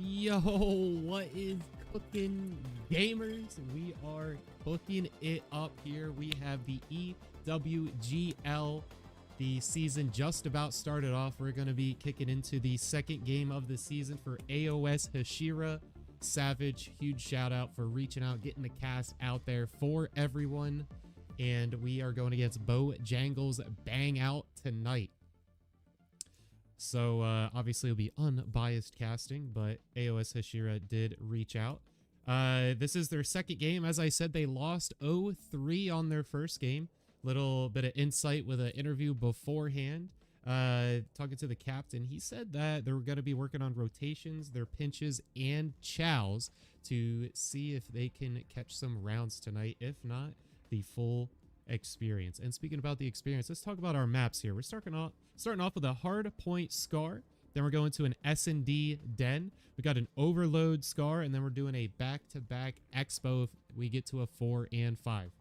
Yo, what is cooking, gamers? We are cooking it up here. We have the EWGL. The season just about started off. We're going to be kicking into the second game of the season for AoS Hashira. Savage, huge shout out for reaching out, getting the cast out there for everyone. And we are going against Bojangles Bangout tonight. So obviously it'll be unbiased casting, but AoS Hashira did reach out. This is their second game. As I said, they lost 0-3 on their first game. Little bit of insight with an interview beforehand. Talking to the captain, he said that they're going to be working on rotations, their pinches, and chows to see if they can catch some rounds tonight. If not, the full experience. And speaking about the experience, let's talk about our maps here. We're starting off with a hard point scar. Then we're going to an S&D den. We got an overload scar, and then we're doing a back-to-back expo if we get to a 4 and 5.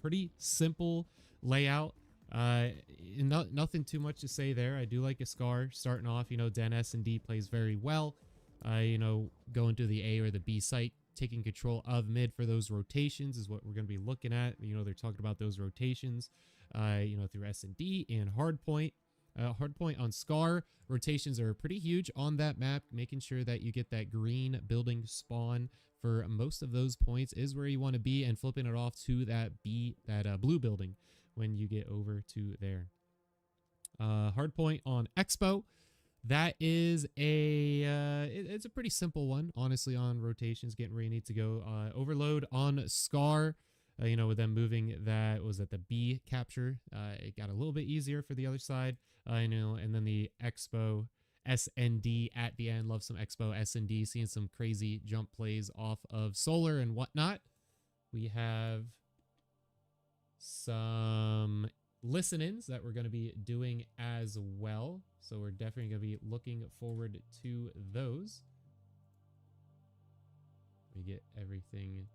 Pretty simple layout. Nothing too much to say there. I do like a scar starting off. You know, den S&D plays very well. You know, going to the A or the B site, taking control of mid for those rotations is what we're going to be looking at. You know, they're talking about those rotations, you know, through S&D and hardpoint. Hardpoint on Scar, rotations are pretty huge on that map. Making sure that you get that green building spawn for most of those points is where you want to be, and flipping it off to that blue building when you get over to there. Hardpoint on Expo. That is it's a pretty simple one, honestly, on rotations, getting where you need to go. Overload on Scar, you know, with them moving that, was at the B capture. It got a little bit easier for the other side, you know, and then the Expo S&D at the end. Love some Expo S&D, seeing some crazy jump plays off of Solar and whatnot. We have some listen-ins that we're going to be doing as well. So we're definitely going to be looking forward to those. We get everything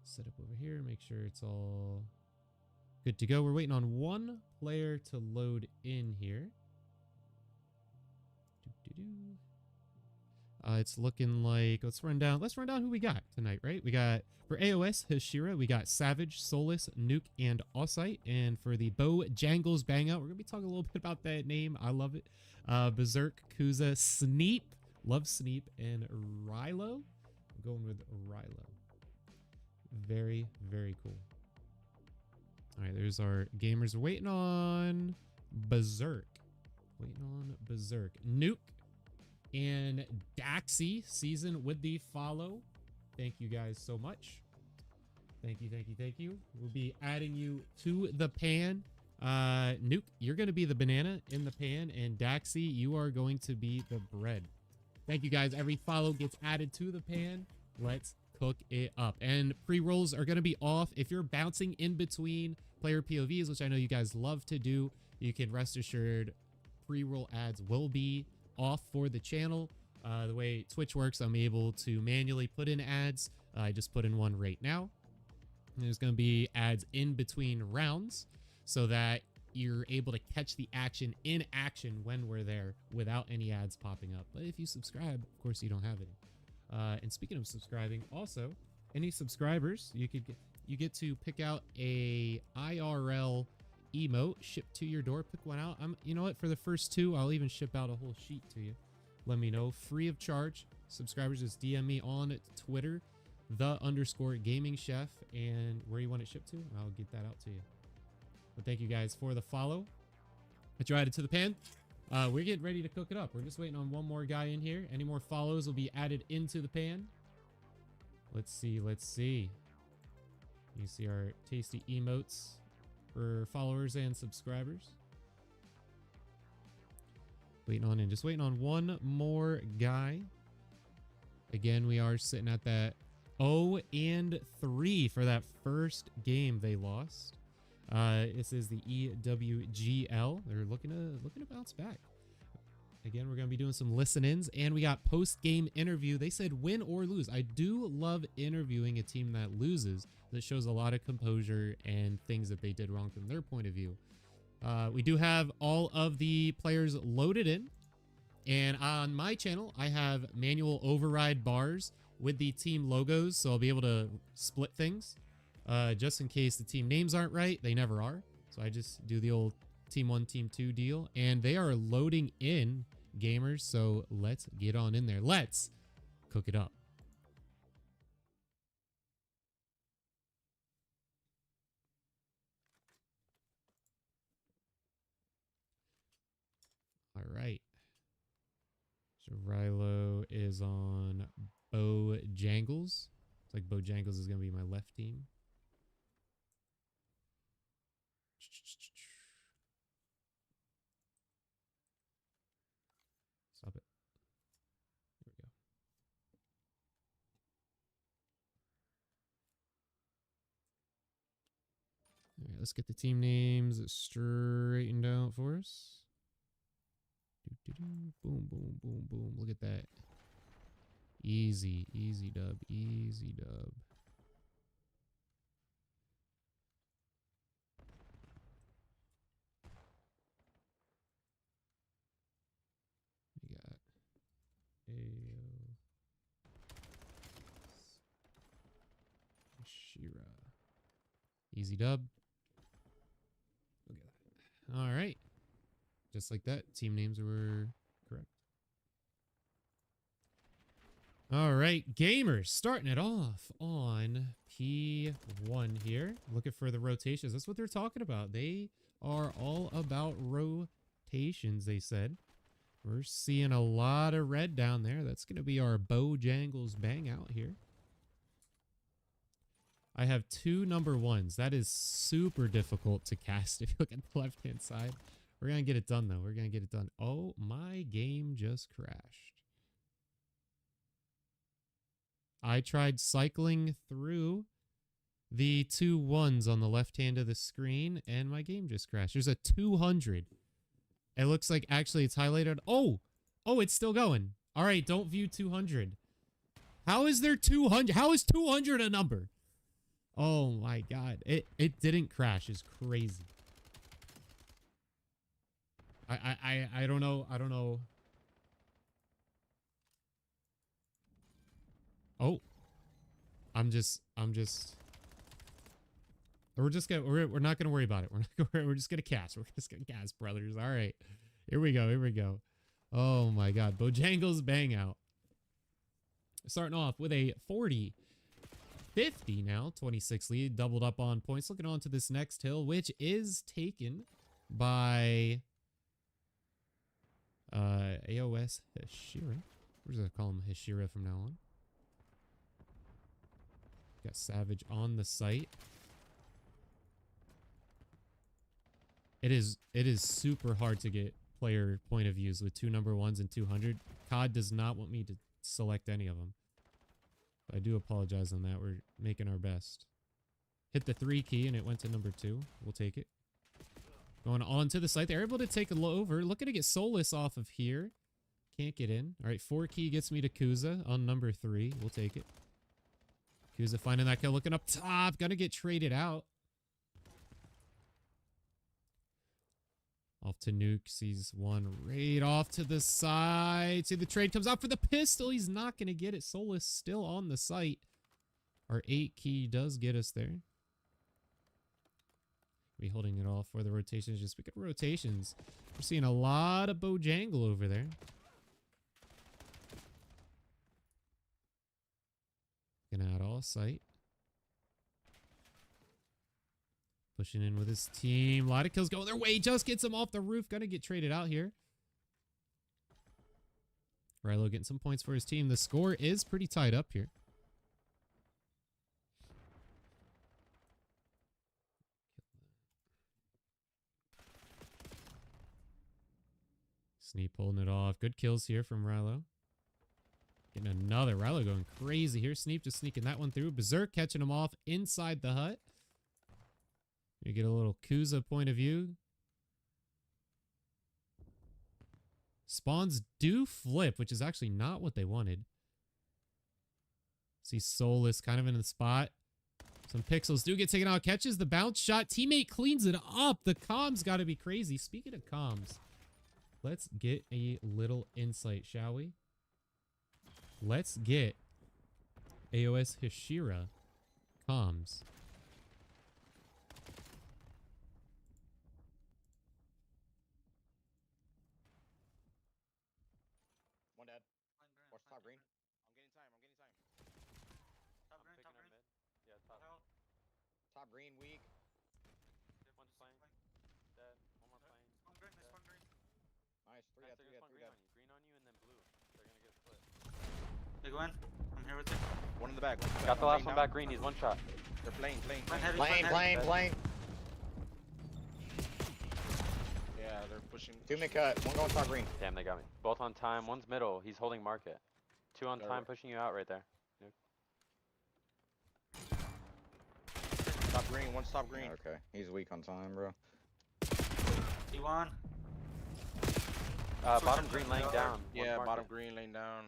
set up over here, make sure it's all good to go. We're waiting on one player to load in here. It's looking like, let's run down who we got tonight, right? We got, for AoS Hashira, we got Savage, Solus, Nuke, and Osite. And for the Bojangles Bangout, we're gonna be talking a little bit about that name. I love it. Berserk, Kuza, Sneep, love Sneep, and Rilo. I'm going with Rilo. Very, very cool. All right, there's our gamers. We're waiting on Berserk. Nuke and Daxi season with the follow. Thank you guys so much. Thank you. We'll be adding you to the pan. Nuke, you're going to be the banana in the pan, and Daxi, you are going to be the bread. Thank you guys. Every follow gets added to the pan. Let's cook it up. And pre-rolls are going to be off. If you're bouncing in between player POVs, which I know you guys love to do, you can rest assured pre-roll ads will be off for the channel. The way Twitch works, I'm able to manually put in ads. I just put in one right now. And there's going to be ads in between rounds so that you're able to catch the action in action when we're there without any ads popping up. But if you subscribe, of course, you don't have any. And speaking of subscribing, also, any subscribers, you get to pick out a IRL emote shipped to your door. Pick one out. You know what? For the first two, I'll even ship out a whole sheet to you. Let me know, free of charge. Subscribers, just DM me on Twitter, _gaming chef, and where you want it shipped to, and I'll get that out to you. But thank you guys for the follow. But you're added to the pan. We're getting ready to cook it up. We're just waiting on one more guy in here. Any more follows will be added into the pan. Let's see. You see our tasty emotes for followers and subscribers. Just waiting on one more guy. Again, we are sitting at that 0-3 for that first game they lost. This is the EWGL. They're looking to bounce back. Again, we're going to be doing some listen-ins, and we got post-game interview. They said win or lose. I do love interviewing a team that loses. That shows a lot of composure and things that they did wrong from their point of view. We do have all of the players loaded in. And on my channel, I have manual override bars with the team logos, so I'll be able to split things just in case the team names aren't right. They never are. So I just do the old team 1, team 2 deal. And they are loading in, gamers, so let's get on in there. Let's cook it up. All right. So Rilo is on Bojangles. It's like Bojangles is going to be my left team. Stop it. Here we go. All right, let's get the team names straightened out for us. Boom, boom, boom, boom. Look at that. Easy, easy dub, easy dub. We got AoS, Hashira. Easy dub. Look at that. All right. Just like that, team names were correct. All right, gamers, starting it off on P1 here. Looking for the rotations. That's what they're talking about. They are all about rotations, they said. We're seeing a lot of red down there. That's going to be our Bojangles Bangout here. I have 2 number 1s. That is super difficult to cast if you look at the left-hand side. We're going to get it done, though. We're going to get it done. Oh, my game just crashed. I tried cycling through the 2 1s on the left hand of the screen, and my game just crashed. There's a 200. It looks like actually it's highlighted. Oh, it's still going. All right, don't view 200. How is there 200? How is 200 a number? Oh, my God. It didn't crash. It's crazy. I don't know. I don't know. Oh, we're not gonna worry about it. We're just gonna cast. We're just gonna cast, brothers. All right, here we go. Here we go. Oh my God, Bojangles Bangout. Starting off with a 40-50 now, 26 lead, doubled up on points. Looking on to this next hill, which is taken by AoS Hashira. We're just gonna call him Hashira from now on. Got Savage on the site. It is super hard to get player point of views with 2 number 1s and 200. COD does not want me to select any of them. I do apologize on that. We're making our best. Hit the 3 key and it went to number 2. We'll take it. Going on to the site. They're able to take a over. Looking to get Solus off of here. Can't get in. All right, 4 key gets me to Kuza on number 3. We'll take it. Kuza finding that kill. Looking up top. Gonna get traded out. Off to Nuke. Sees one right off to the side. See the trade comes out for the pistol. He's not going to get it. Solus still on the site. Our 8 key does get us there. We holding it all for the rotations. Just speaking of rotations, we're seeing a lot of Bojangle over there. Gonna add all sight. Pushing in with his team. A lot of kills going their way. Just gets him off the roof. Gonna get traded out here. Rilo getting some points for his team. The score is pretty tied up here. Sneap holding it off. Good kills here from Rilo. Getting another. Rilo going crazy here. Sneap just sneaking that one through. Berserk catching him off inside the hut. You get a little Kuza point of view. Spawns do flip, which is actually not what they wanted. See Solus kind of in the spot. Some pixels do get taken out. Catches the bounce shot. Teammate cleans it up. The comms got to be crazy. Speaking of comms, Let's get a little insight, shall we? Let's get AoS Hashira comms. One dead. Watch top green. I'm getting time. I'm picking up mid. Yeah, top. Top green weak. One's playing. Dead. One more playing. One green, there's one green. Nice. Three Nice, dead. there's Three one dead. green on you and then blue. They're gonna get split. Big one. I'm here with you. One in the back. Got the last one back green. He's one shot. They're playing. Front heavy, Playing. Yeah, they're pushing. Two mid cut. One going top green. Damn, they got me. Both on time. One's middle. He's holding market. Two on time, pushing you out right there. Top green. One's top green. Okay. He's weak on time, bro. E1. Bottom green laying down. Yeah, bottom green laying down.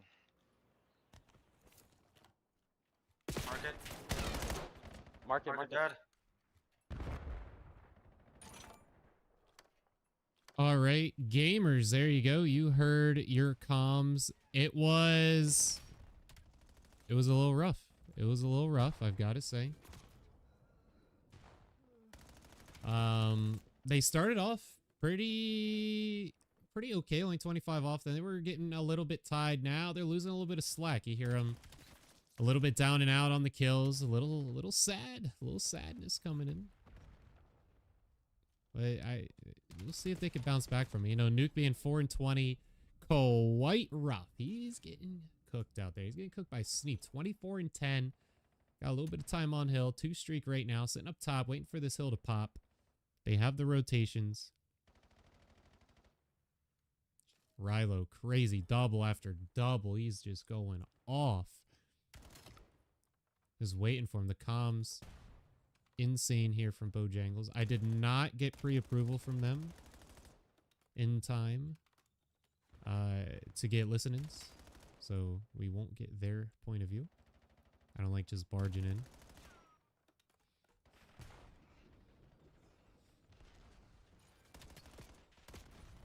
Market dead. All right, gamers, there you go. You heard your comms. It was a little rough. It was a little rough, I've got to say. They started off pretty okay, only 25 off. Then they were getting a little bit tied. Now they're losing a little bit of slack. You hear them a little bit down and out on the kills. A little sad. A little sadness coming in. But we'll see if they can bounce back from it. You know, Nuke being 4-20, quite rough. He's getting cooked out there. He's getting cooked by Sneep. 24-10. Got a little bit of time on hill. 2 streak right now. Sitting up top, waiting for this hill to pop. They have the rotations. Rilo, crazy double after double. He's just going off. Just waiting for him. The comms, insane here from Bojangles. I did not get pre-approval from them in time to get listenings, so we won't get their point of view. I don't like just barging in.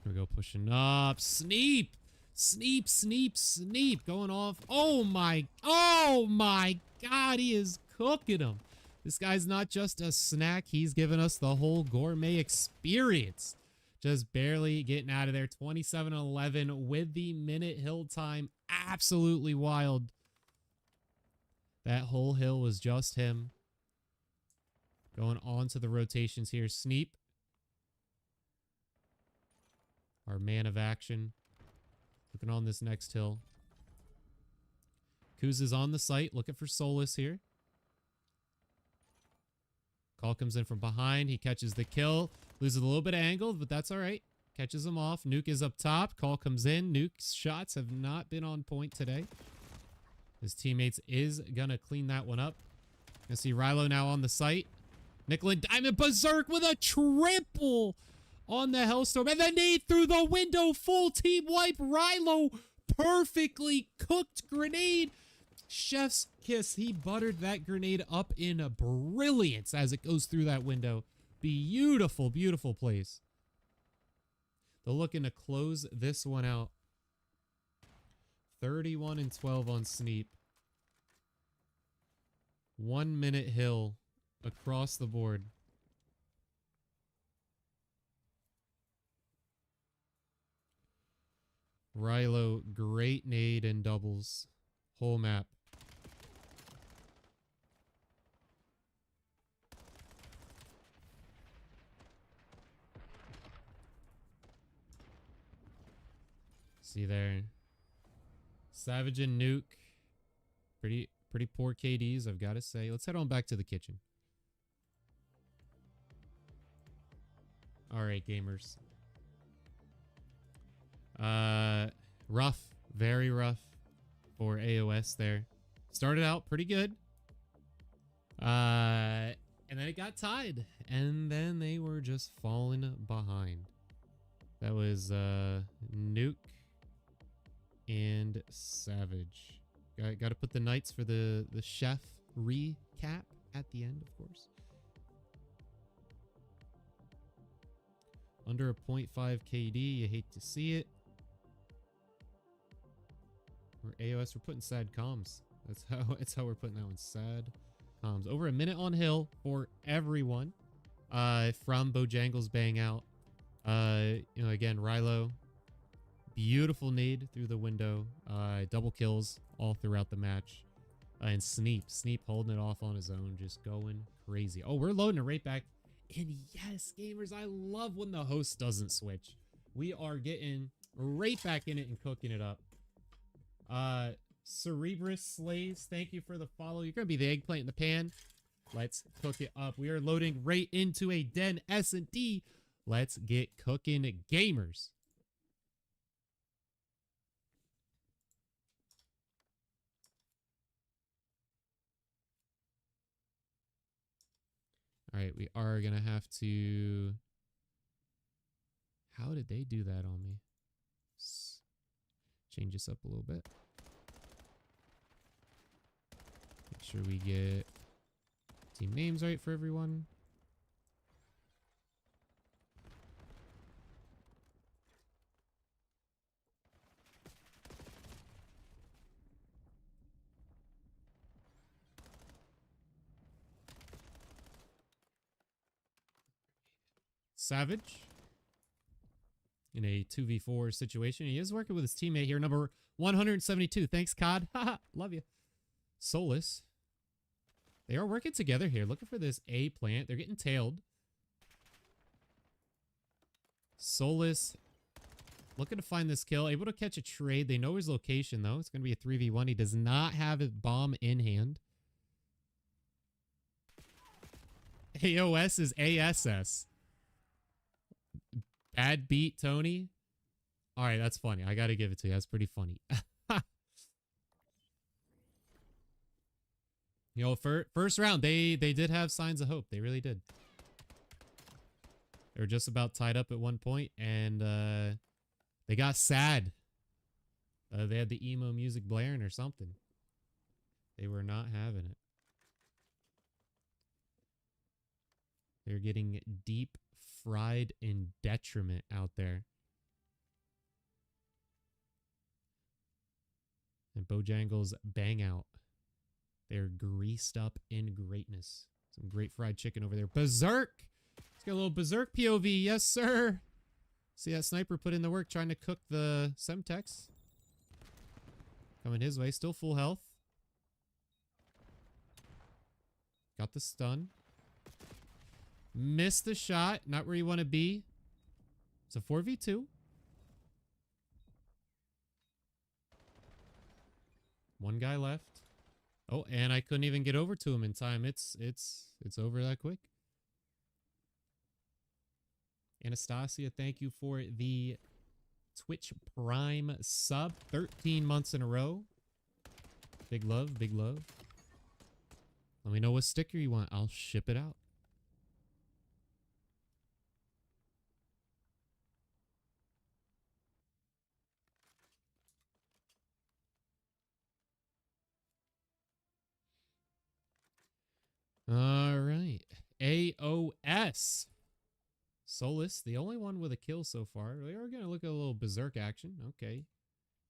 Here we go, pushing up. Sneep! Sneep! Going off. Oh my God, he is cooking him. This guy's not just a snack. He's giving us the whole gourmet experience. Just barely getting out of there. 27-11 with the minute hill time. Absolutely wild. That whole hill was just him. Going on to the rotations here. Sneep, our man of action, looking on this next hill. Kuz is on the site, looking for Solus here. Call comes in from behind. He catches the kill. Loses a little bit of angle, but that's all right. Catches him off. Nuke is up top. Call comes in. Nuke's shots have not been on point today. His teammates is going to clean that one up. You see Rilo now on the site. Nickel and Diamond Berserk with a triple on the Hellstorm. And the nade through the window. Full team wipe. Rilo perfectly cooked grenade. Chef's kiss. He buttered that grenade up in a brilliance as it goes through that window. Beautiful, beautiful place. They're looking to close this one out. 31-12 on Sneep. 1 minute hill across the board. Rilo, great nade and doubles. Whole map. See there. Savage and Nuke. Pretty poor KDs, I've got to say. Let's head on back to the kitchen. All right, gamers. Rough. Very rough for AoS there. Started out pretty good. And then it got tied. And then they were just falling behind. That was Nuke and Savage. Got to put the Knights for the chef recap at the end, of course. Under a 0.5 KD, you hate to see it. We're AoS, we're putting sad comms. That's how we're putting that one. Sad comms. Over a minute on hill for everyone. From Bojangles Bangout. You know, again, Rilo. Beautiful nade through the window. Double kills all throughout the match. And Sneep holding it off on his own, just going crazy. Oh, we're loading it right back. And yes, gamers, I love when the host doesn't switch. We are getting right back in it and cooking it up. Cerebrus Slays, thank you for the follow. You're going to be the eggplant in the pan. Let's cook it up. We are loading right into a Den S&D. Let's get cooking, gamers. All right, we are going to have to... How did they do that on me? Change this up a little bit. Make sure we get team names right for everyone. Savage in a 2v4 situation. He is working with his teammate here, number 172. Thanks, COD. Haha, love you. Solus. They are working together here, looking for this A plant. They're getting tailed. Solus looking to find this kill. Able to catch a trade. They know his location, though. It's going to be a 3v1. He does not have his bomb in hand. AoS is ASS. Bad beat, Tony. All right, that's funny. I got to give it to you. That's pretty funny. You know, first round, they did have signs of hope. They really did. They were just about tied up at one point, and they got sad. They had the emo music blaring or something. They were not having it. They're getting deep fried in detriment out there. And Bojangles Bangout. They're greased up in greatness. Some great fried chicken over there. Berserk! Let's get a little Berserk POV. Yes, sir! See that sniper put in the work trying to cook the Semtex. Coming his way. Still full health. Got the stun. Missed the shot. Not where you want to be. It's a 4v2. One guy left. Oh, and I couldn't even get over to him in time. It's over that quick. Anastasia, thank you for the Twitch Prime sub. 13 months in a row. Big love, big love. Let me know what sticker you want. I'll ship it out. All right. AoS. Solus, the only one with a kill so far. We are going to look at a little berserk action. Okay.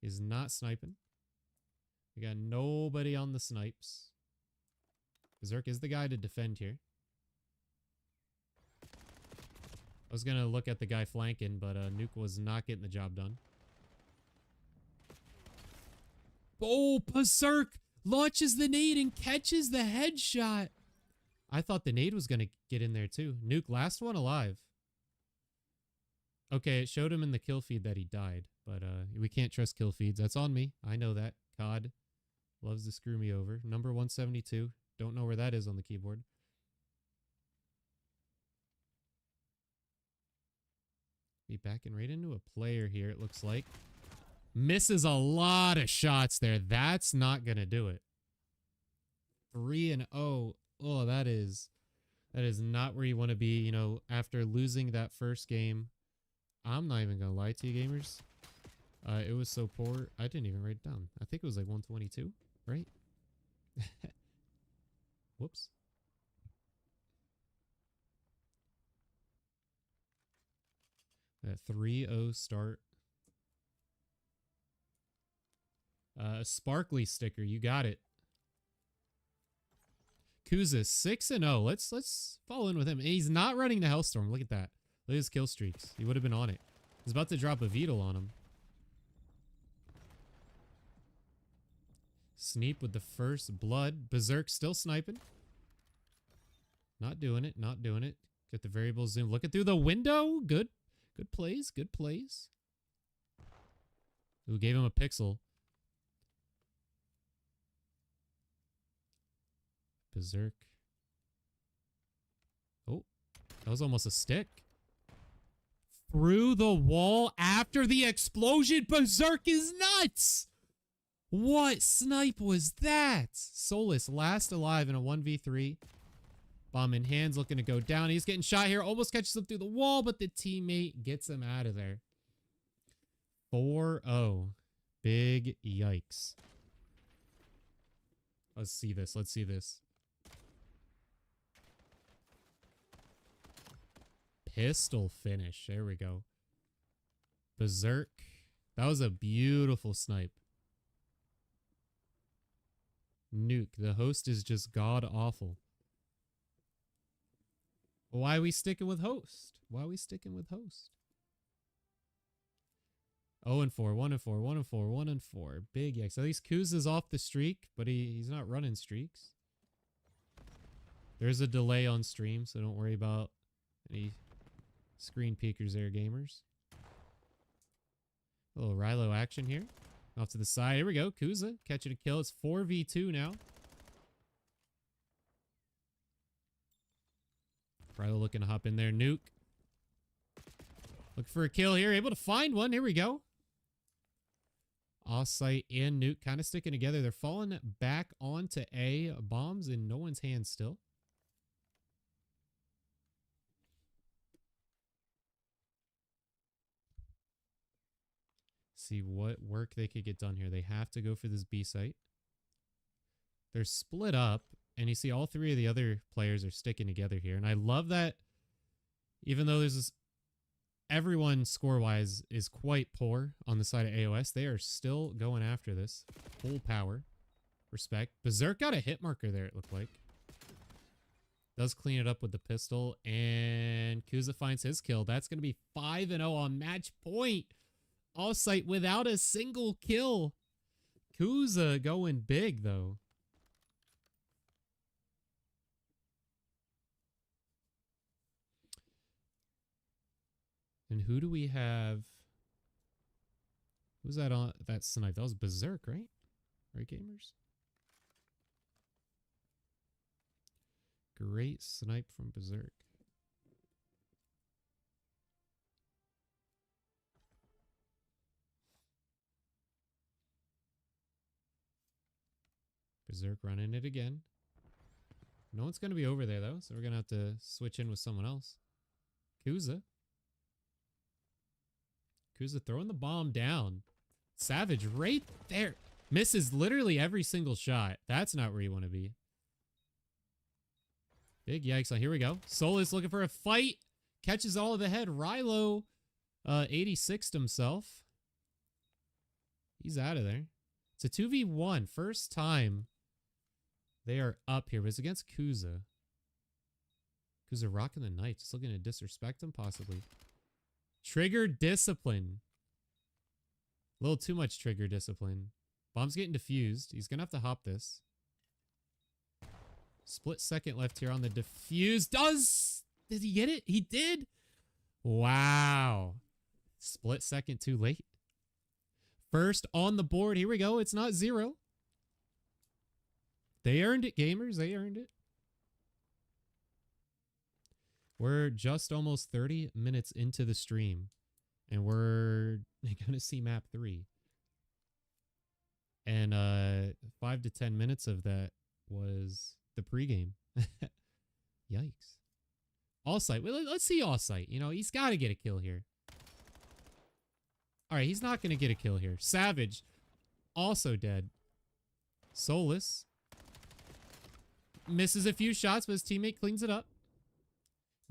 He's not sniping. We got nobody on the snipes. Berserk is the guy to defend here. I was going to look at the guy flanking, but Nuke was not getting the job done. Oh, Berserk launches the nade and catches the headshot. I thought the nade was going to get in there too. Nuke, last one alive. Okay, it showed him in the kill feed that he died, but we can't trust kill feeds. That's on me. I know that. COD loves to screw me over. Number 172. Don't know where that is on the keyboard. Be backing right into a player here, it looks like. Misses a lot of shots there. That's not going to do it. 3-0. Oh, that is not where you want to be, you know, after losing that first game. I'm not even going to lie to you, gamers. It was so poor. I didn't even write it down. I think it was like 122, right? Whoops. That 3-0 start. Sparkly sticker, you got it. Kuza 6-0. Let's follow in with him. And he's not running the Hellstorm. Look at that. Look at his kill streaks. He would have been on it. He's about to drop a Beetle on him. Sneap with the first blood. Berserk still sniping. Not doing it. Not doing it. Get the variable zoom. Looking through the window. Good. Good plays. Good plays. Who gave him a pixel? Berserk. Oh, that was almost a stick. Through the wall after the explosion. Berserk is nuts. What snipe was that? Solus last alive in a 1v3. Bomb in hands, looking to go down. He's getting shot here. Almost catches him through the wall, but the teammate gets him out of there. 4-0. Big yikes. Let's see this. Let's see this. Pistol finish. There we go. Berserk. That was a beautiful snipe. Nuke. The host is just god awful. Why are we sticking with host? Why are we sticking with host? 0-4, 1-4, 1-4, 1-4. Big yikes. At least Kuza's off the streak, but he's not running streaks. There's a delay on stream, so don't worry about any screen peekers there, gamers. A little Rilo action here. Off to the side. Here we go. Kuza catching a kill. It's 4v2 now. Rilo looking to hop in there. Nuke. Looking for a kill here. Able to find one. Here we go. Offsite and Nuke kind of sticking together. They're falling back onto A. Bombs in no one's hands still. See what work they could get done here. They have to go for this B site. They're split up, and you see all three of the other players are sticking together here. And I love that even though there's this, everyone score-wise is quite poor on the side of AoS, they are still going after this. Full power. Respect. Berserk got a hit marker there, it looked like. Does clean it up with the pistol, and Kuza finds his kill. That's going to be 5-0 on match point. Offsite without a single kill. Kuza going big, though. And who do we have? Who's that on that snipe? That was Berserk, right? Right, gamers? Great snipe from Berserk. Berserk running it again. No one's going to be over there, though, so we're going to have to switch in with someone else. Kuza. Kuza throwing the bomb down. Savage right there. Misses literally every single shot. That's not where you want to be. Big yikes. Here we go. Solus looking for a fight. Catches all of the head. Rilo 86'd himself. He's out of there. It's a 2v1. First time they are up here. But it's against Kuza. Kuza rocking the knife. Just looking to disrespect him, possibly. Trigger discipline. A little too much trigger discipline. Bomb's getting defused. He's going to have to hop this. Split second left here on the defuse. Did he get it? He did? Wow. Split second too late. First on the board. Here we go. It's not 0. They earned it, gamers. They earned it. We're just almost 30 minutes into the stream. And we're going to see map 3. And 5 to 10 minutes of that was the pregame. Yikes. All-site. Well, let's see all-site. You know, he's got to get a kill here. All right, he's not going to get a kill here. Savage, also dead. Solus misses a few shots, but his teammate cleans it up.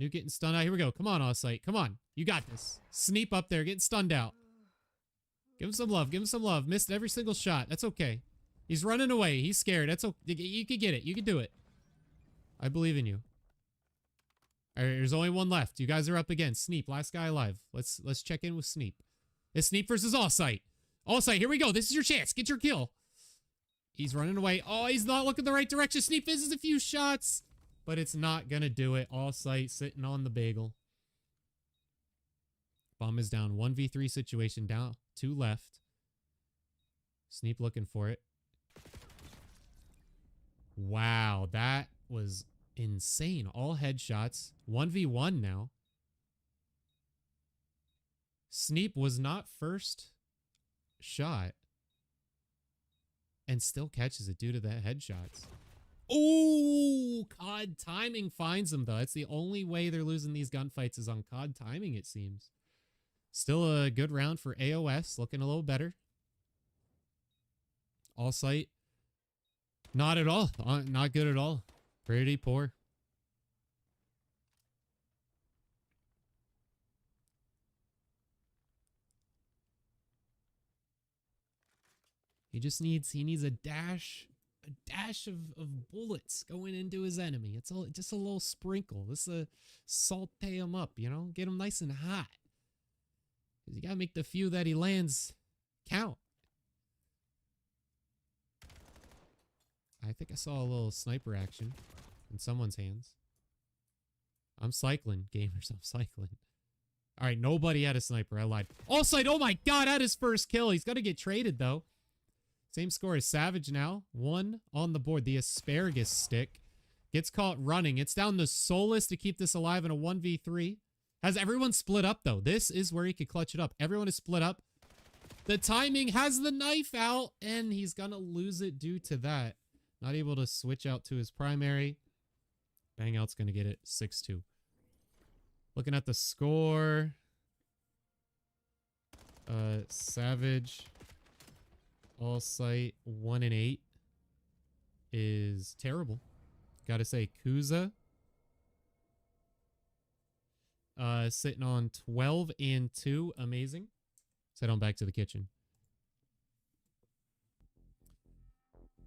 Nuke getting stunned out. Here we go. Come on, Offsite. Come on. You got this. Sneep up there. Getting stunned out. Give him some love. Give him some love. Missed every single shot. That's okay. He's running away. He's scared. That's okay. You can get it. You can do it. I believe in you. All right, there's only one left. You guys are up again. Sneep, last guy alive. Let's check in with Sneep. It's Sneep versus Offsite. Offsite, here we go. This is your chance. Get your kill. He's running away. Oh, he's not looking the right direction. Sneep misses a few shots, but it's not gonna do it. Offsite sitting on the bagel. Bomb is down. 1v3 situation down. 2 left. Sneep looking for it. Wow, that was insane. All headshots. 1v1 now. Sneep was not first shot and still catches it due to the headshots. Oh, COD timing finds them, though. That's the only way they're losing these gunfights is on COD timing, it seems. Still a good round for AoS. Looking a little better. All sight. Not at all. Not good at all. Pretty poor. He needs a dash of bullets going into his enemy. It's all just a little sprinkle. This saute him up, you know, get him nice and hot. 'Cause you gotta make the few that he lands count. I think I saw a little sniper action in someone's hands. I'm cycling, gamers. I'm cycling. All right, nobody had a sniper. I lied. Offsite. Oh my god, that is first kill. He's gonna get traded though. Same score as Savage now. 1 on the board. The asparagus stick gets caught running. It's down to Solus to keep this alive in a 1v3. Has everyone split up though? This is where he could clutch it up. Everyone is split up. The timing has the knife out and he's gonna lose it due to that. Not able to switch out to his primary. Bangout's gonna get it 6-2. Looking at the score. Savage. All sight 1-8 is terrible. Gotta say, Kuza sitting on 12-2. Amazing. Let's head on back to the kitchen.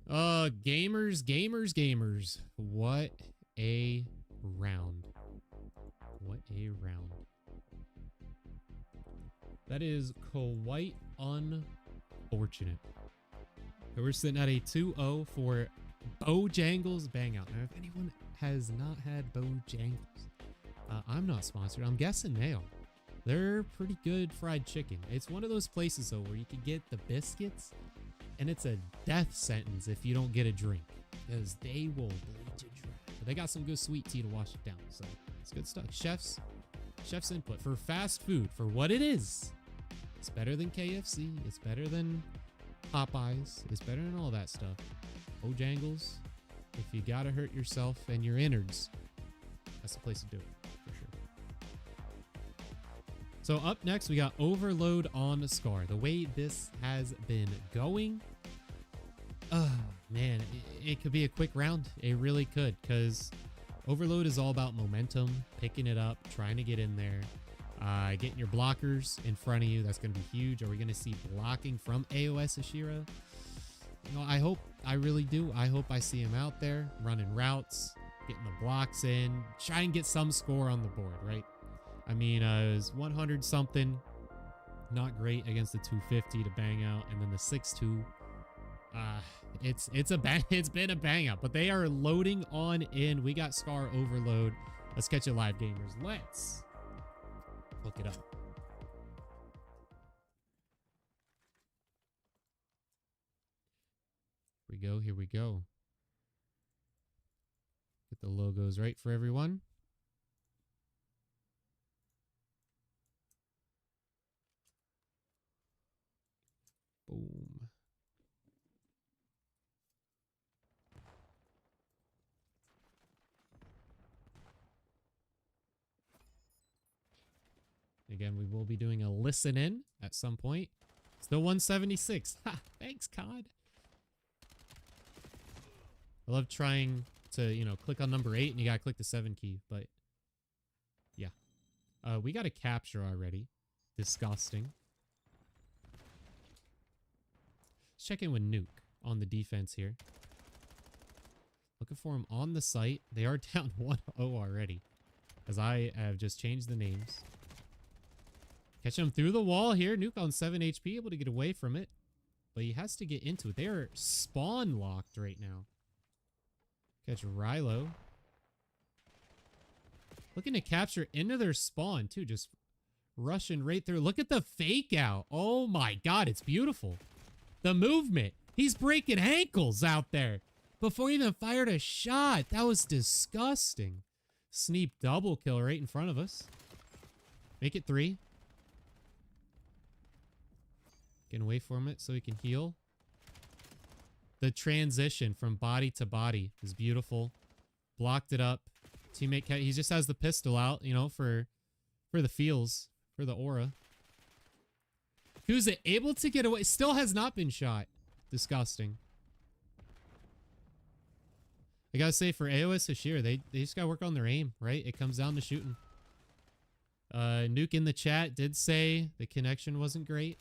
Gamers. What a round. What a round. That is quite unfortunate. So we're sitting at a 2-0 for Bojangles Bangout. Now, if anyone has not had Bojangles, I'm not sponsored. I'm guessing they are. They're pretty good fried chicken. It's one of those places, though, where you can get the biscuits, and it's a death sentence if you don't get a drink, because they will bleed you dry. But they got some good sweet tea to wash it down, so it's good stuff. Chef's input for fast food, for what it is. It's better than KFC. It's better than Popeyes. It's better than all that stuff. Bojangles, if you gotta hurt yourself and your innards, that's the place to do it, for sure. So up next, we got Overload on Scar. The way this has been going, oh man, it could be a quick round. It really could, because Overload is all about momentum, picking it up, trying to get in there, getting your blockers in front of you. That's going to be huge. Are we going to see blocking from AoS Hashira? You know, I really do. I hope I see him out there running routes, getting the blocks in, try and get some score on the board, right? I mean, it was 100 something, not great against the 250 to bang out, and then the 6-2. It's been a bang out, but they are loading on in. We got Scar Overload. Let's catch it live, gamers. Let's hook it up. Here we go. Get the logos right for everyone. Boom. Again, we will be doing a listen in at some point. Still 176. Ha! Thanks, COD. I love trying to, you know, click on number 8 and you gotta click the 7 key, but We got a capture already. Disgusting. Let's check in with Nuke on the defense here. Looking for him on the site. They are down 1-0 already. As I have just changed the names. Catch him through the wall here. Nuke on 7 HP, able to get away from it. But he has to get into it. They are spawn locked right now. Catch Rilo. Looking to capture into their spawn too. Just rushing right through. Look at the fake out. Oh my god, it's beautiful. The movement. He's breaking ankles out there before he even fired a shot. That was disgusting. Sneap double kill right in front of us. Make it 3. Getting away from it so he can heal. The transition from body to body is beautiful. Blocked it up. Teammate, he just has the pistol out, you know, for the feels, for the aura. Kuza able to get away. Still has not been shot. Disgusting. I gotta say, for AoS Hashira, they just gotta work on their aim, right? It comes down to shooting. Nuke in the chat did say the connection wasn't great.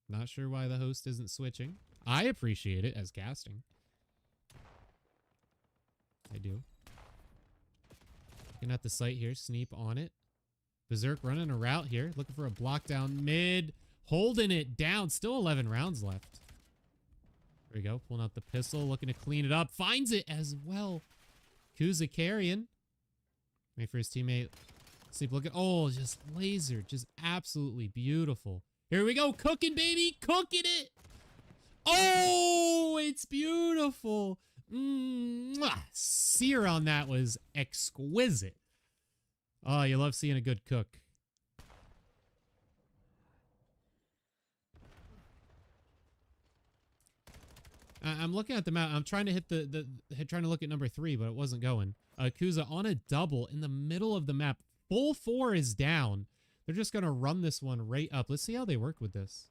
Not sure why the host isn't switching. I appreciate it as casting. I do. Looking at the site here. Sneap on it. Berserk running a route here. Looking for a block down mid. Holding it down. Still 11 rounds left. There we go. Pulling out the pistol. Looking to clean it up. Finds it as well. Kuza carrying. Wait for his teammate. Sneap looking. Oh, just laser. Just absolutely beautiful. Here we go. Cooking, baby. Cooking it. Oh, it's beautiful. Sear on that was exquisite. Oh, you love seeing a good cook. I'm looking at the map. I'm trying to hit trying to look at number 3, but it wasn't going. Kuza on a double in the middle of the map. Full 4 is down. They're just going to run this one right up. Let's see how they work with this.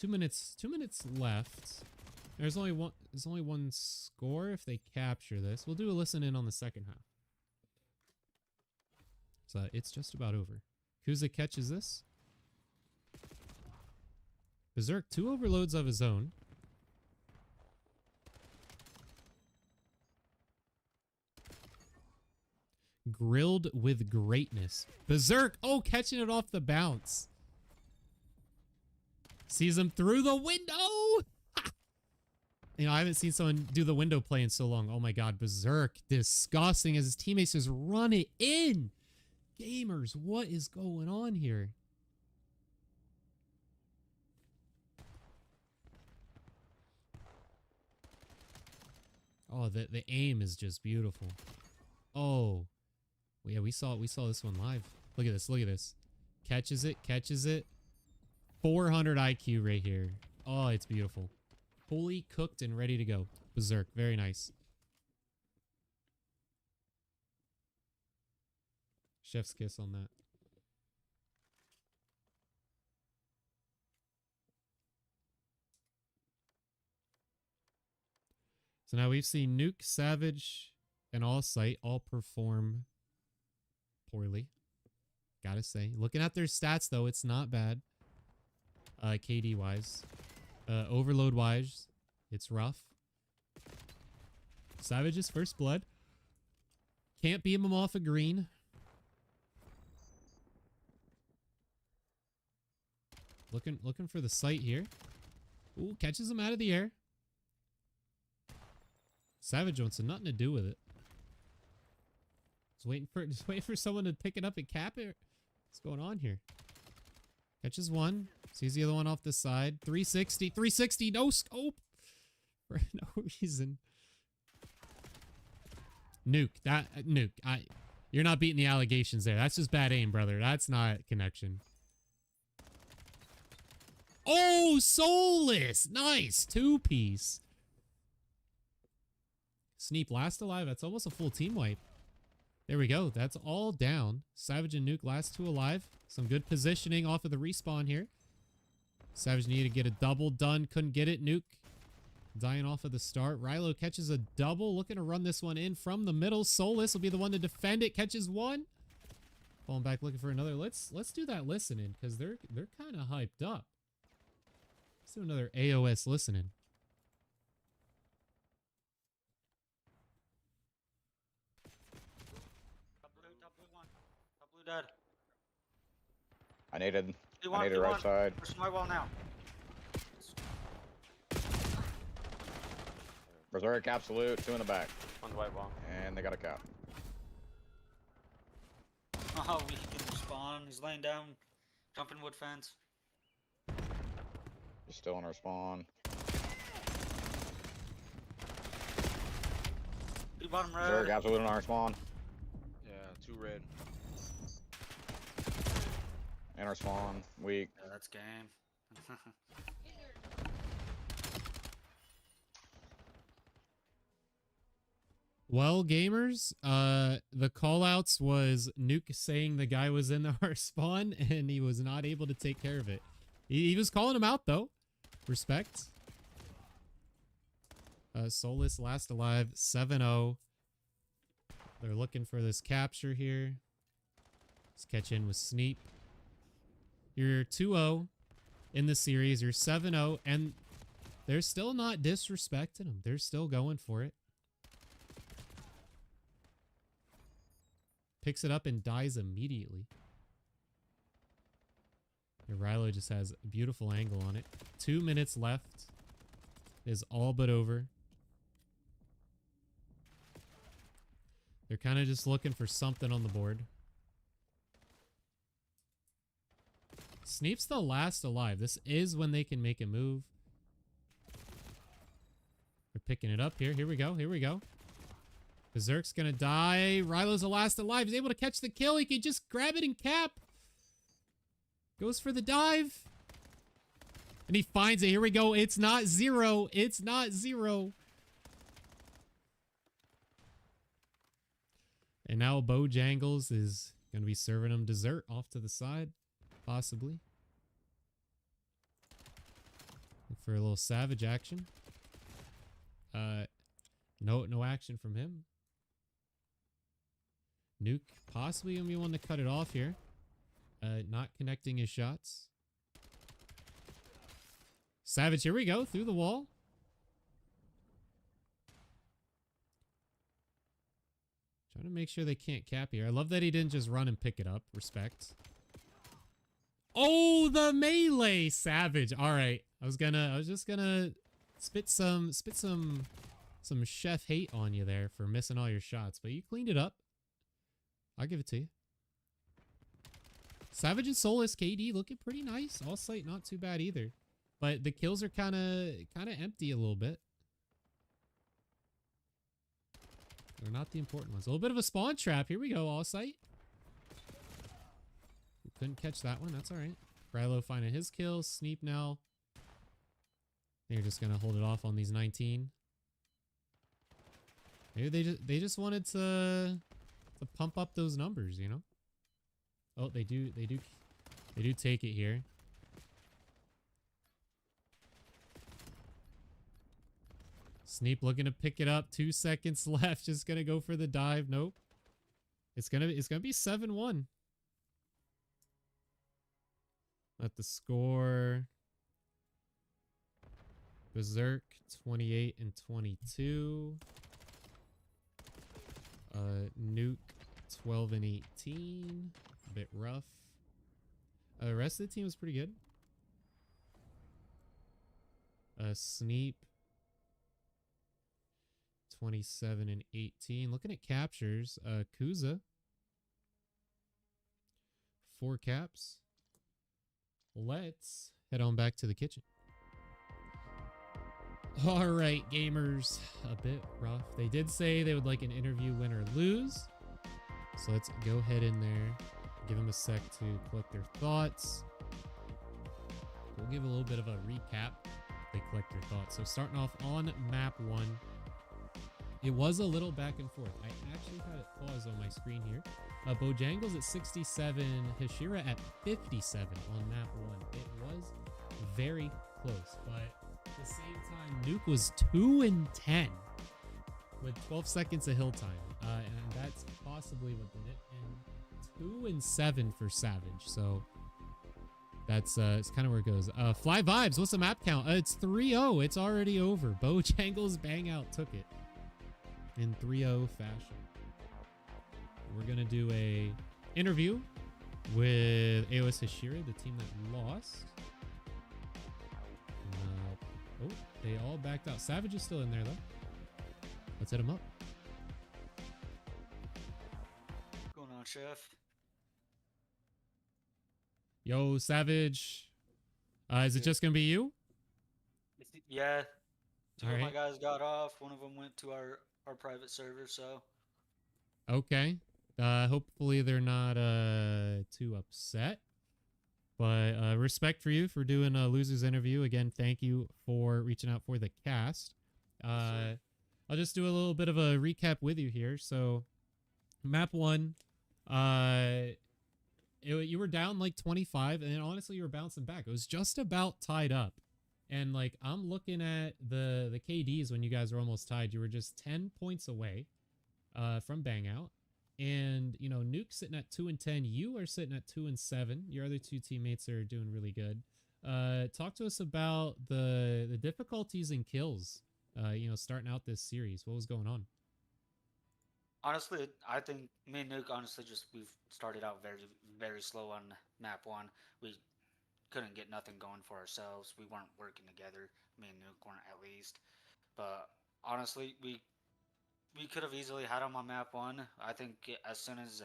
2 minutes left. There's only one score if they capture this. We'll do a listen in on the second half. So it's just about over. Kuza catches this. Berserk 2 overloads of his own. Grilled with greatness. Berserk, oh, catching it off the bounce. Sees him through the window. Ha! You know, I haven't seen someone do the window play in so long. Oh my god, Berserk. Disgusting as his teammates just run it in. Gamers, what is going on here? Oh, the aim is just beautiful. Oh. Yeah, we saw this one live. Look at this, look at this. Catches it. 400 IQ right here. Oh, it's beautiful. Fully cooked and ready to go. Berserk, very nice. Chef's kiss on that. So now we've seen Nuke, Savage, and All Sight all perform poorly. Gotta say. Looking at their stats, though, it's not bad. KD-wise. Overload-wise, it's rough. Savage's first blood. Can't beam him off a green. Looking for the sight here. Ooh, catches him out of the air. Savage wants nothing to do with it. Just waiting for someone to pick it up and cap it. What's going on here? Catches one. Sees the other one off the side. 360. No scope. For no reason. Nuke. Nuke. You're not beating the allegations there. That's just bad aim, brother. That's not connection. Oh, soulless. Nice. 2-piece. Sneap last alive. That's almost a full team wipe. There we go. That's all down. Savage and Nuke last 2 alive. Some good positioning off of the respawn here. Savage needed to get a double done. Couldn't get it. Nuke dying off of the start. Rilo catches a double, looking to run this one in from the middle. Solus will be the one to defend it. Catches one. Falling back looking for another. Let's do that listening because they're kind of hyped up. Let's do another AoS listening. Top blue one. Top blue dead. I needed P1, right P1. side. Push my wall now. Berserk absolute, 2 in the back. One's white wall. And they got a cap. Oh, we can spawn. He's laying down. Jumping wood fence. He's still in our spawn. Blue bottom Berserk red. absolute in our spawn. Yeah, 2 red. In our spawn. Weak. Yeah, that's game. Well, gamers, the callouts was Nuke saying the guy was in our spawn and he was not able to take care of it. He was calling him out though. Respect. Solus last alive, 7-0. They're looking for this capture here. Let's catch in with Sneep. You're 2-0 in the series. You're 7-0 and they're still not disrespecting him. They're still going for it. Picks it up and dies immediately. And Rilo just has a beautiful angle on it. 2 minutes left. Is all but over. They're kind of just looking for something on the board. Sneep's the last alive. This is when they can make a move. They're picking it up here. Here we go. Here we go. Berserk's gonna die. Rilo's the last alive. He's able to catch the kill. He can just grab it and cap. Goes for the dive. And he finds it. Here we go. It's not 0. It's not 0. And now Bojangles is going to be serving him dessert off to the side. Possibly. Look for a little savage action. No action from him. Nuke possibly going to be one to cut it off here. Not connecting his shots. Savage, here we go. Through the wall. Trying to make sure they can't cap here. I love that he didn't just run and pick it up. Respect. Oh, the melee Savage. All right. I was just gonna spit some chef hate on you there for missing all your shots, but you cleaned it up. I'll give it to you. Savage and Solus KD looking pretty nice. All sight not too bad either. But the kills are kind of empty a little bit. They're not the important ones. A little bit of a spawn trap. Here we go, all sight. Couldn't catch that one. That's all right. Rilo finding his kill. Sneep now. They're just going to hold it off on these 19. Maybe they just wanted to pump up those numbers, you know? Oh, they do take it here. Sneep looking to pick it up. 2 seconds left. Just gonna go for the dive. Nope. It's gonna be 7-1. At the score. Berserk 28 and 22. Nuke 12 and 18. A bit rough. The rest of the team was pretty good. Sneep 27 and 18. Looking at captures, Kuza 4 caps. Let's head on back to the kitchen. All right, gamers, a bit rough. They did say they would like an interview win or lose. So let's go ahead in there. Give them a sec to collect their thoughts. We'll give a little bit of a recap. They collect their thoughts. So starting off on map 1. It was a little back and forth. I actually had it paused on my screen here. Bojangles at 67, Hashira at 57 on map 1. It was very close, but At the same time, Nuke was 2 and 10 with 12 seconds of hill time, and that's possibly what did it. And 2 and 7 for Savage. So that's it's kind of where it goes. Fly Vibes, what's the map count? It's 3-0. It's already over. Bojangles Bangout took it in 3-0 fashion. We're gonna do a interview with AoS Hashira, the team that lost. Oh, they all backed out. Savage is still in there though. Let's hit him up. What's going on, Chef? Yo, Savage. Is it just gonna be you? Yeah. Two All of my right. guys got off. One of them went to our private server, so. Okay. Hopefully they're not too upset. But respect for you for doing a loser's interview. Again, thank you for reaching out for the cast. I'll just do a little bit of a recap with you here. So, map 1, you were down like 25, and then honestly you were bouncing back. It was just about tied up. And like I'm looking at the KDs when you guys were almost tied. You were just 10 points away from Bangout. And you know, Nuke sitting at 2 and 10. You are sitting at 2 and 7. Your other two teammates are doing really good. Talk to us about the difficulties and kills. You know, starting out this series. What was going on? Honestly, I think me and Nuke, honestly, we've started out very, very slow on map 1. We couldn't get nothing going for ourselves. We weren't working together. Me and Nuke weren't, at least. But honestly, we could have easily had them on map 1. I think as soon as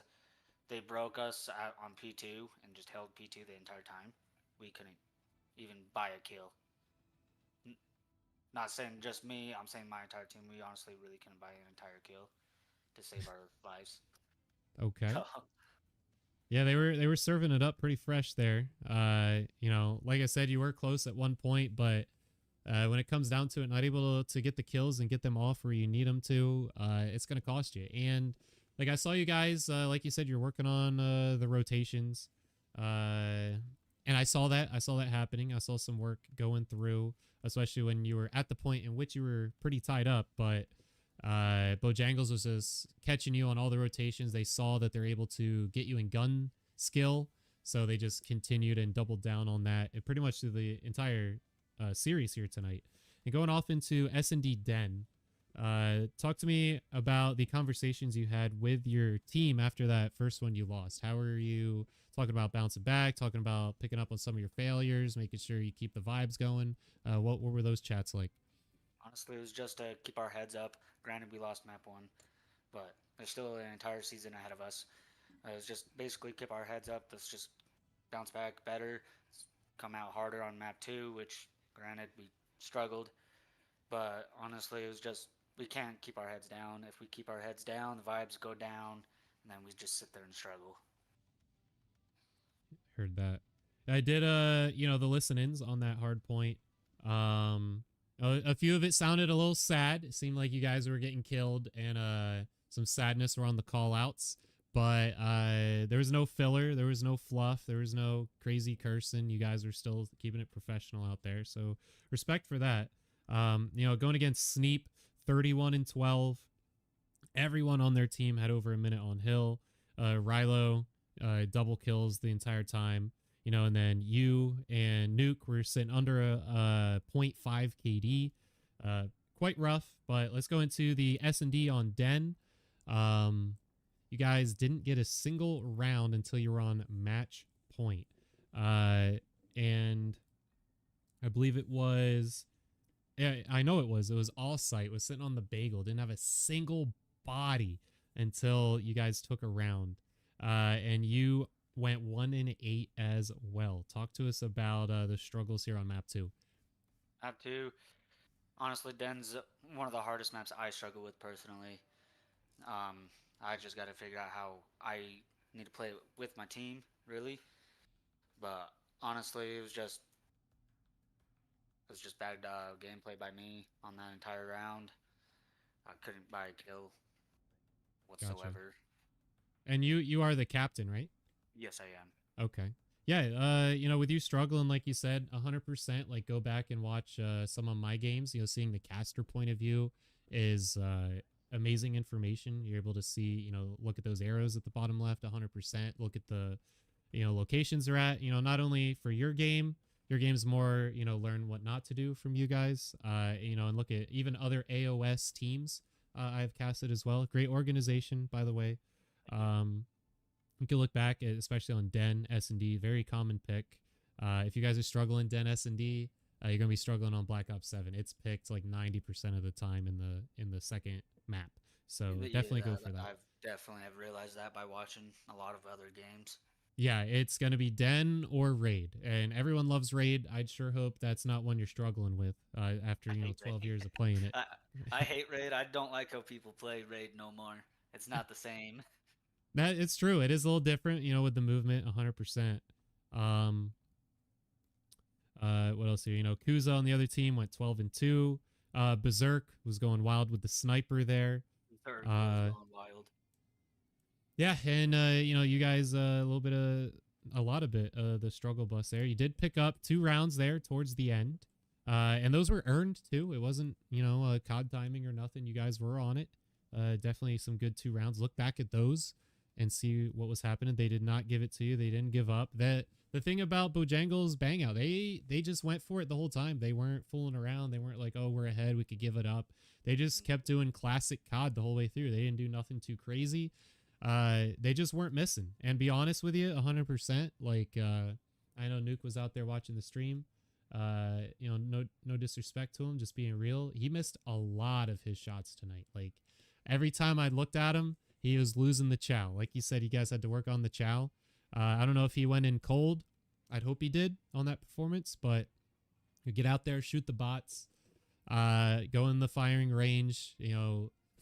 they broke us on P2 and just held P2 the entire time, we couldn't even buy a kill. Not saying just me, I'm saying my entire team. We honestly really couldn't buy an entire kill to save our lives. Okay. Yeah, they were serving it up pretty fresh there. You know, like I said, you were close at one point, but when it comes down to it, not able to get the kills and get them off where you need them to, it's going to cost you. And like I saw you guys, like you said, you're working on the rotations. And I saw that happening. I saw some work going through, especially when you were at the point in which you were pretty tied up. But Bojangles was just catching you on all the rotations. They saw that they're able to get you in gun skill, so they just continued and doubled down on that. And pretty much through the entire series here tonight. And going off into S&D Den, talk to me about the conversations you had with your team after that first one you lost. How are you talking about bouncing back, talking about picking up on some of your failures, making sure you keep the vibes going? What were those chats like? Honestly, it was just to keep our heads up. Granted, we lost map 1, but there's still an entire season ahead of us. It was just basically keep our heads up. Let's just bounce back better, come out harder on map 2, which granted we struggled. But honestly, it was just we can't keep our heads down. If we keep our heads down, the vibes go down, and then we just sit there and struggle. Heard that. I did you know, the listen-ins on that hard point. A few of it sounded a little sad. It seemed like you guys were getting killed, and some sadness were on the call-outs. But there was no filler, there was no fluff, there was no crazy cursing. You guys are still keeping it professional out there, so respect for that. You know, going against Sneep, 31 and 12. Everyone on their team had over a minute on hill. Rilo, double kills the entire time. You know, and then you and Nuke were sitting under a 0.5 KD. Quite rough, but let's go into the S&D on Den. You guys didn't get a single round until you were on match point. And I believe it was... Yeah, I know it was all sight. Was sitting on the bagel. Didn't have a single body until you guys took a round. And you went 1 and 8 as well. Talk to us about the struggles here on map 2. Map 2, honestly, Den's one of the hardest maps I struggle with personally. I just got to figure out how I need to play with my team, really. But honestly, it was just bad gameplay by me on that entire round. I couldn't buy a kill whatsoever. Gotcha. And you are the captain, right? Yes, I am. Okay. Yeah, with you struggling, like you said, 100%, like go back and watch some of my games. Seeing the caster point of view is amazing information. You're able to see, look at those arrows at the bottom left, 100%. Look at the, locations they're at, not only for your game's more, learn what not to do from you guys, and look at even other AoS teams I've casted as well. Great organization, by the way. You can look back, especially on Den, S&D, very common pick. If you guys are struggling Den S&D, you're gonna be struggling on Black Ops 7. It's picked like 90% of the time in the second map. So definitely go for that. I've definitely have realized that by watching a lot of other games. Yeah, it's gonna be Den or Raid, and everyone loves Raid. I'd sure hope that's not one you're struggling with after 12 years of playing it. I hate Raid. I don't like how people play Raid no more. It's not the same. That it's true. It is a little different, with the movement, 100%. What else here? Kuza on the other team went 12-2. Berserk was going wild with the sniper there. Berserk was going wild. Yeah, and you guys a lot of the struggle bus there. You did pick up 2 rounds there towards the end, and those were earned too. It wasn't COD timing or nothing. You guys were on it. Definitely some good 2 rounds. Look back at those and see what was happening. They did not give it to you. They didn't give up. The thing about Bojangles Bangout, they just went for it the whole time. They weren't fooling around. They weren't like, oh, we're ahead, we could give it up. They just kept doing classic COD the whole way through. They didn't do nothing too crazy. They just weren't missing. And be honest with you, 100%. Like, I know Nuke was out there watching the stream. No disrespect to him, just being real. He missed a lot of his shots tonight. Like, every time I looked at him, he was losing the chow. Like you said, you guys had to work on the chow. I don't know if he went in cold. I'd hope he did on that performance, but you get out there, shoot the bots, go in the firing range,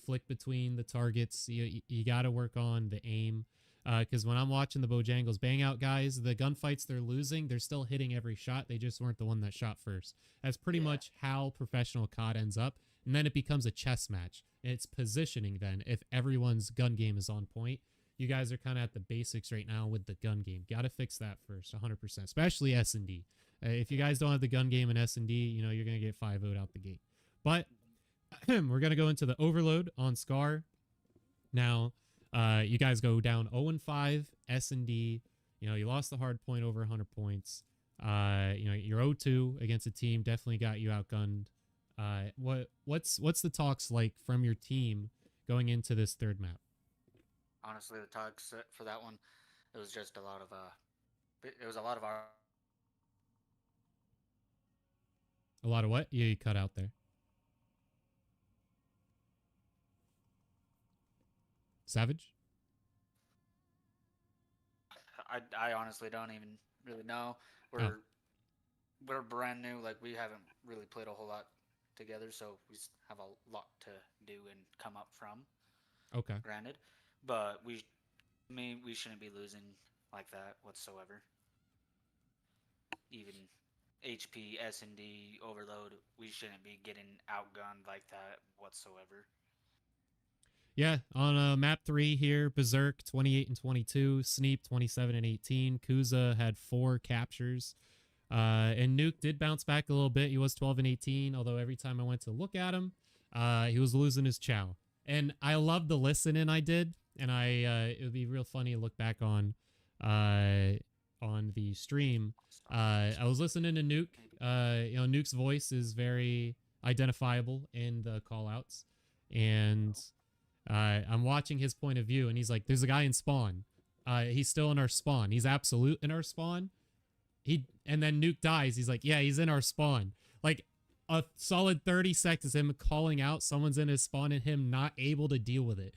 flick between the targets. You got to work on the aim. Because when I'm watching the Bojangles Bangout guys, the gunfights they're losing, they're still hitting every shot. They just weren't the one that shot first. That's pretty much how professional COD ends up. And then it becomes a chess match. And it's positioning then if everyone's gun game is on point. You guys are kind of at the basics right now with the gun game. Got to fix that first, 100%, especially S&D. If you guys don't have the gun game in S&D, you're going to get 5-0'd out the gate. But we're going to go into the overload on Scar. Now, you guys go down 0-5, S&D. You lost the hard point over 100 points. You're 0-2 against a team. Definitely got you outgunned. What's the talks like from your team going into this third map? Honestly, the talks for that one, it was just a lot of our. A lot of what? You cut out there. Savage? I honestly don't even really know. We're brand new. Like, we haven't really played a whole lot together, so we have a lot to do and come up from. Okay. Granted, but we shouldn't be losing like that whatsoever. Even HP, S&D, Overload, we shouldn't be getting outgunned like that whatsoever. Yeah, on map 3 here, Berserk 28-22, Sneep 27-18, Kuza had 4 captures, and Nuke did bounce back a little bit. He was 12-18, although every time I went to look at him, he was losing his chow. And I loved the listening I did, and it would be real funny to look back on the stream. I was listening to Nuke. Nuke's voice is very identifiable in the call-outs, and I'm watching his point of view, and he's like, there's a guy in spawn. He's still in our spawn. He's absolute in our spawn. And then Nuke dies. He's like, yeah, he's in our spawn. Like, a solid 30 seconds, him calling out someone's in his spawn and him not able to deal with it.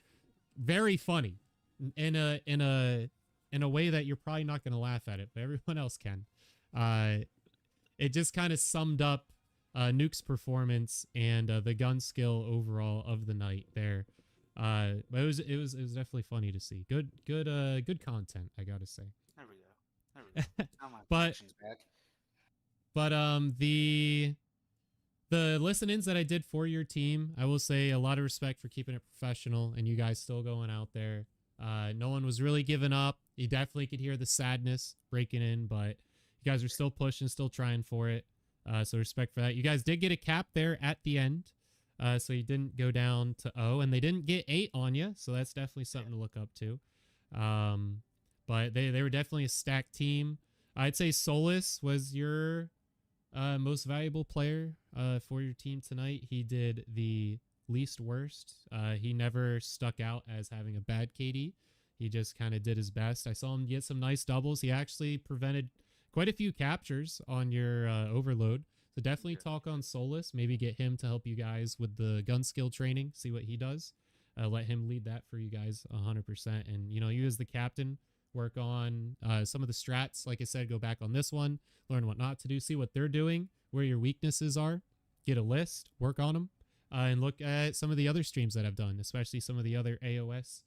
Very funny. In a way that you're probably not going to laugh at it, but everyone else can. It just kind of summed up Nuke's performance and the gun skill overall of the night there. But it was definitely funny to see. Good content, I gotta say. There we go. Now my but back. the listen-ins that I did for your team, I will say a lot of respect for keeping it professional and you guys still going out there, No one was really giving up. You definitely could hear the sadness breaking in, but you guys are still pushing, still trying for it. So respect for that. You guys did get a cap there at the end. So you didn't go down to 0, and they didn't get 8 on you. So that's definitely something to look up to. But they were definitely a stacked team. I'd say Solus was your most valuable player for your team tonight. He did the least worst. He never stuck out as having a bad KD. He just kind of did his best. I saw him get some nice doubles. He actually prevented quite a few captures on your overload. So definitely talk on Solus. Maybe get him to help you guys with the gun skill training. See what he does. Let him lead that for you guys 100%. And, you know, you as the captain, work on some of the strats. Like I said, go back on this one, learn what not to do, see what they're doing, where your weaknesses are, get a list, work on them, and look at some of the other streams that I've done, especially some of the other AoS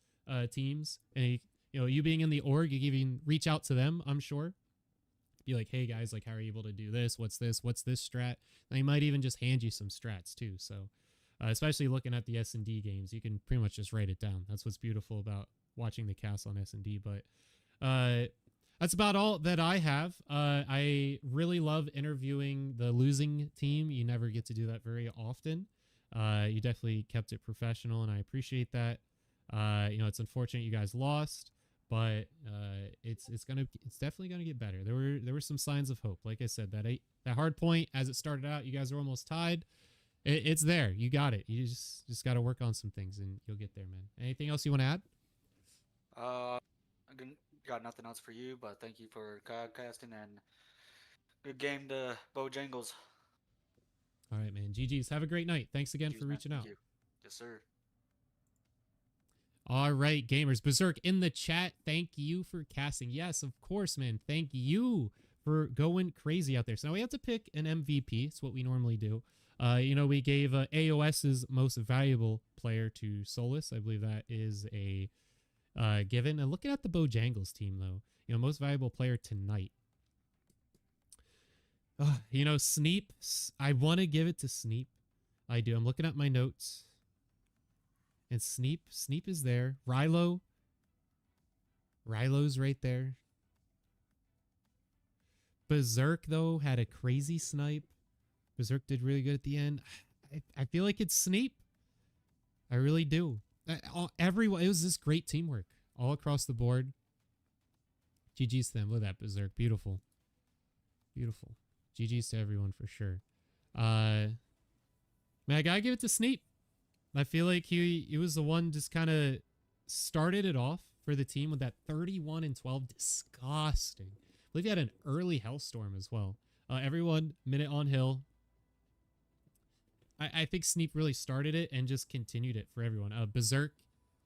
teams. And, you know, you being in the org, you can even reach out to them, I'm sure. Be like, hey, guys, like, how are you able to do this? What's this? What's this strat? And they might even just hand you some strats, too. So, especially looking at the S&D games, you can pretty much just write it down. That's what's beautiful about watching the cast on S&D. But that's about all that I have. I really love interviewing the losing team. You never get to do that very often. You definitely kept it professional, and I appreciate that. You know, it's unfortunate you guys lost, but it's definitely gonna get better. There were some signs of hope. Like I said, that hard point as it started out, you guys are almost tied. It's there. You got it. You just got to work on some things, and you'll get there, man. Anything else you want to add? I got nothing else for you, but thank you for casting and good game to Bojangles. All right, man. GG's. Have a great night. Thanks again for reaching out. Thank you. Yes, sir. All right, gamers. Berserk in the chat. Thank you for casting. Yes, of course, man. Thank you for going crazy out there. So now we have to pick an MVP. It's what we normally do. You know, we gave AoS's most valuable player to Solus. I believe that is a given. And looking at the Bojangles team, though, you know, most valuable player tonight. You know, Sneep. I want to give it to Sneep. I do. I'm looking at my notes. And Sneep is there. Rylo's right there. Berserk, though, had a crazy snipe. Berserk did really good at the end. I feel like it's Sneep. I really do. Everyone, it was just great teamwork all across the board. GG's to them. Look at that, Berserk. Beautiful. Beautiful. GG's to everyone for sure. Man, I gotta give it to Sneep. I feel like he was the one just kind of started it off for the team with that 31-12. Disgusting. I believe he had an early Hellstorm as well. Everyone, minute on hill. I think Sneep really started it and just continued it for everyone. Berserk,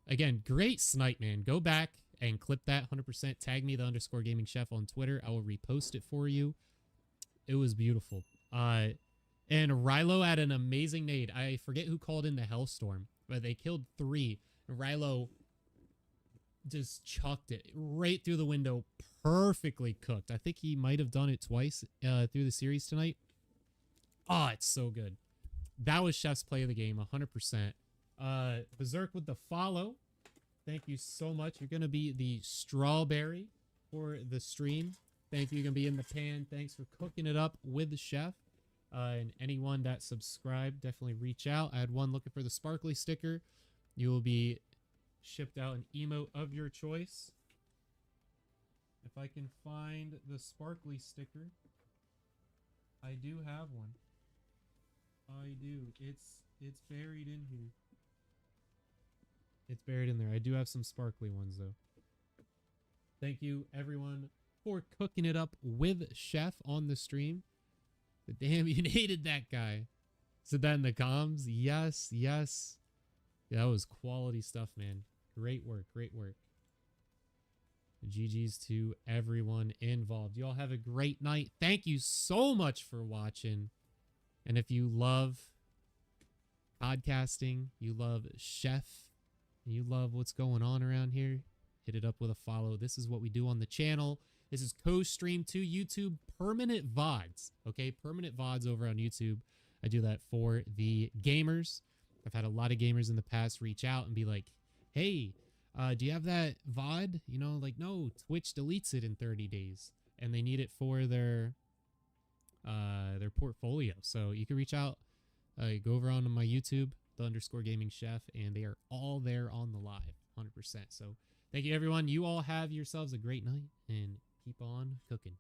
again, great snipe, man. Go back and clip that 100%. Tag me, the _gaming chef on Twitter. I will repost it for you. It was beautiful. And Rylo had an amazing nade. I forget who called in the Hellstorm, but they killed 3. And Rylo just chucked it right through the window. Perfectly cooked. I think he might have done it twice through the series tonight. Oh, it's so good. That was Chef's play of the game, 100%. Berserk with the follow. Thank you so much. You're going to be the strawberry for the stream. Thank you. You're going to be in the pan. Thanks for cooking it up with the chef. And anyone that subscribed, definitely reach out. I had one looking for the sparkly sticker. You will be shipped out an emote of your choice. If I can find the sparkly sticker, I do have one. I do. It's buried in here. It's buried in there. I do have some sparkly ones though. Thank you everyone for cooking it up with Chef on the stream. But damn, you hated that guy. Said that in the comms. Yes, yes. Yeah, that was quality stuff, man. Great work, great work. GG's to everyone involved. You all have a great night. Thank you so much for watching. And if you love podcasting, you love Chef, and you love what's going on around here, hit it up with a follow. This is what we do on the channel. This is co-stream to YouTube, permanent VODs. Okay, permanent VODs over on YouTube. I do that for the gamers. I've had a lot of gamers in the past reach out and be like, hey, Do you have that VOD? You know, like, no, Twitch deletes it in 30 days and they need it for their portfolio. So you can reach out, go over on my YouTube, _gaming chef, and they are all there on the live, 100%. So thank you, everyone. You all have yourselves a great night and keep on cooking.